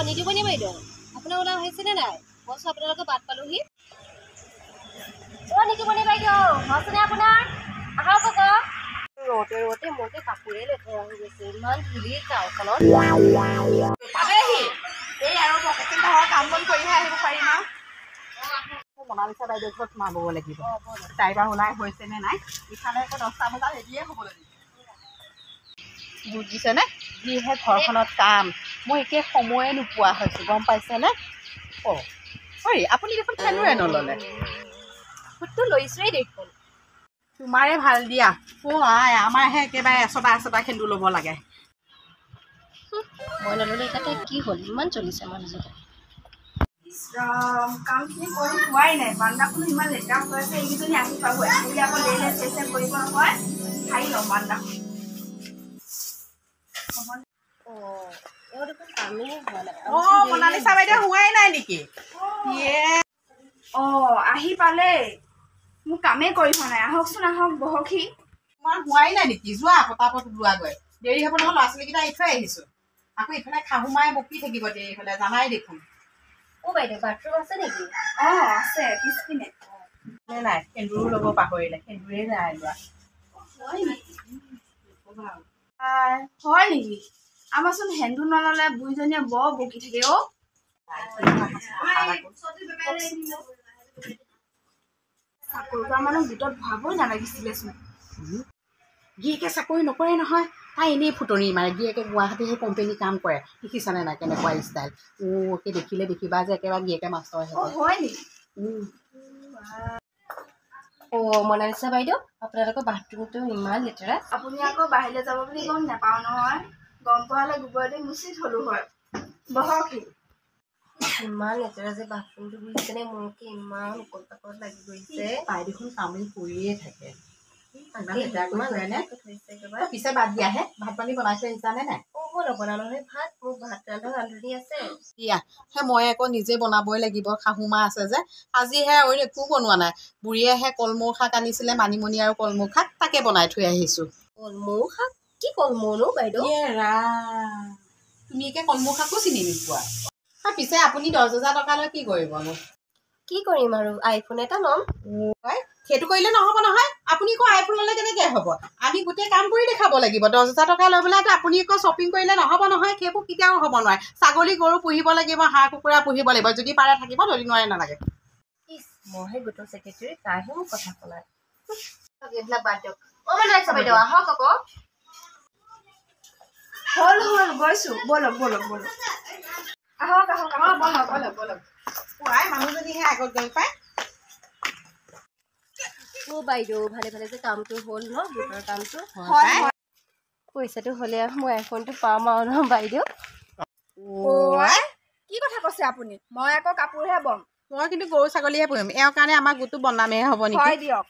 নিদিবনি বাইদেউ আপোনাৰ ওলাই হৈছেনে নাই মই আপোনালোকে বাট পালোহি নিদিবনি বাইদেউ হৈছেনে আপোনাৰ আহক আকৌ ৰতে ৰতে মোকে কাপোৰে লেতেৰা হৈ গৈছে ইমান ধূলি গাঁওখনত পালেহি এই আৰু পকেটে কাম বন কৰিহে আহিব পাৰিম আৰু মনালিছা বাইদেউ ঘৰত সোমাব লাগিব তাইৰ পৰা ওলাই হৈছেনে নাই ইফালে আকৌ 10টা বজাত ৰেডিয়ে হ'ব লাগিব বুজিছেনে যিহে ঘৰখনত কাম মই একে সময়ে নোপোৱা হৈছোঁ গম পাইছেনে আপুনি দেখোন ফেনোৱে নল'লে ফুটটো লৈছোৱেই দেখোন তোমাৰে ভাল দিয়া আই আমাৰহে একেবাৰে এচটা সেন্দুৰ ল'ব লাগে মই নল'লে এতিয়া কি হ'ল ইমান চলিছে মানুহজনে কামখিনি কৰি হোৱাই নাই বান্দাখন ইমান লেতেৰা হৈ আছে এইকেইজনী আহি পাব আহিলে আকৌ লেলে চেষ্টা কৰিব নহয় খাই লওঁ বান্দাখন মনালিছা বাইদেউ হোৱাই নাই নেকি আহি পালে মোৰ কামেই কৰি হোৱা নাই আহকচোন আহক বহকহি তোমাৰ হোৱাই নাই নেকি যোৱা পতাপত ওলোৱাগৈ দেৰি হ'ব নহয় ল'ৰা ছোৱালীকেইটা এৰি থৈ আহিছোঁ আকৌ ইফালে শাহু মায়ে বকি থাকিব দেৰি হ'লে জানাই দেখোন বাইদেউ বাথৰুম আছে নেকি আছে পিছপিনে নাই সেন্দুৰো ল'ব পাহৰিলে সেন্দুৰে নাই লোৱা হয় নেকি আমাৰচোন সেন্দুৰ নল'লে বুঢ়ীজনীয়ে বৰ বকি থাকে চাকৰি কৰা মানুহ গোটত ভৰাবই নালাগিছিলেচোন গিৰিয়েকে চাকৰি নকৰে নহয় তাই এনেই ফুটনি মাৰে গিৰিয়েকে গুৱাহাটী সেই কোম্পেনী কাম কৰে দেখিছানে নাই কেনেকুৱা ষ্টাইল সেই দেখিলে দেখিবা যে একেবাৰে গিৰিয়েকে মাষ্টৰ হয় নেকি মনালিছা বাইদেউ আপোনালোকৰ বাথৰুমটো ইমান লেতেৰা আপুনি আকৌ বাহিৰলৈ যাব বুলি গম নাপাওঁ নহয় গম পোৱা হ'লে গোবৰেদি মুচি থলো হয় বহকহি ইমান লেতেৰা যে বাথৰুমটো বুজিছেনে মোৰকে ইমান উকল পাকল লাগি গৈছে তাই দেখোন কামেই কৰিয়ে থাকে পিছে বাদ দিয়াহে ভাত পানী বনাই থৈ আহিছানে নাই নবনালো নহয় ভাত মোক ভাত ৰান্ধনি আছে দিয়া সেই মই আকৌ নিজে বনাবই লাগিব শাহু মা আছে যে আজিহে অইন একো বনোৱা নাই বুঢ়ীয়েহে কলমৌ শাক আনিছিলে মানিমুনি আৰু কলমৌ শাক তাকে বনাই থৈ আহিছোঁ কলমৌ শাক কি কলমৌনো বাইদেউ তুমি একে কলমৌ শাকো চিনি নোপোৱা পিছে আপুনি 10,000 টকালৈ কি কৰিবনো কি কৰিম আৰু আইফোন এটা ল'ম সেইটো কৰিলে নহ'ব নহয় আপুনি আকৌ আইফোন ল'লে কেনেকৈ হ'ব আমি গোটেই কাম কৰি দেখাব লাগিব 10,000 টকা লৈ পেলাই আপুনি আকৌ শ্বপিং কৰিলে নহ'ব নহয় সেইবোৰ কেতিয়াও হ'ব নোৱাৰে ছাগলী গৰু পুহিব লাগিব হাঁহ কুকুৰা পুহিব লাগিব যদি পাৰে থাকিব যদি নোৱাৰে নালাগে মইহে গোটৰ ছেক্ৰেটাৰী তাইহে মোক কথা ক'লাই এইবিলাক বাদ দিয়ক মনালিছা বাইদেউ আহক আকৌ হ'ল গৈছো বলক আহক বলক মানুহজনীহে আগত গৈ পায় বাইদেউ ভালে ভালে যে কামটো হ'ল ন গোটৰ কামটো পইচাটো হ'লে মই আইফোনটো পাম আৰু ন বাইদেউ কি কথা কৈছে আপুনি মই আকৌ কাপোৰহে বম মই কিন্তু গৰু ছাগলীহে পুহিম এওঁৰ কাৰণে আমাৰ গোটটো বদনামেহে হ'ব নেকি হয় দিয়ক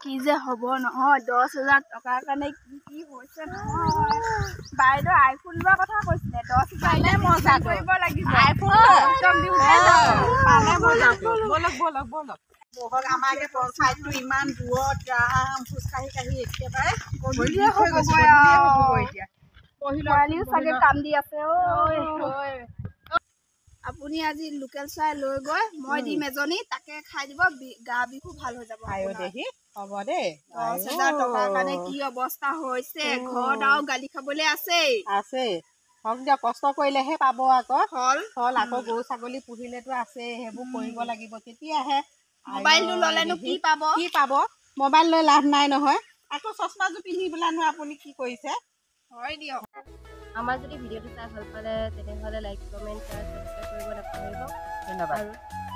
কি যে হ'ব নহয় 10,000 টকাৰ কাৰণে কি হৈছে নহয় বাইদেউ আইফোন লোৱাৰ কথা কৈছিলে 10,000 মজা কৰিব লাগিব বলক আমাকে পঞ্চায়তটো ইমান দূৰত যাম খোজকাঢ়ি একেবাৰে চাগে কাম দি আছে আপুনি আজি লোকেল চাই লৈ গৈ মই দিম এজনী তাকে খাই দিব গা বিহু ভাল হৈ যাব হ'ব দেই 10,000 টকাৰ কাৰণে কি অৱস্থা হৈছে ঘৰত আৰু গালি খাবলৈ আছে হওক দিয়ক কষ্ট কৰিলেহে পাব আকৌ ফল আকৌ গৰু ছাগলী পুহিলেতো আছে সেইবোৰ কৰিব লাগিব তেতিয়াহে মোবাইলটো ল'লেনো কি পাব মোবাইল লৈ লাভ নাই নহয় আকৌ চশমাযোৰ পিন্ধি পেলাইনো আপুনি কি কৰিছে হয় দিয়ক আমাৰ যদি ভিডিঅ'টো চাই ভাল পালে তেনেহ'লে লাইক কমেণ্ট শ্বেয়াৰ ছাবস্ক্ৰাইব কৰিব নাপাহৰিব ধন্যবাদ আৰু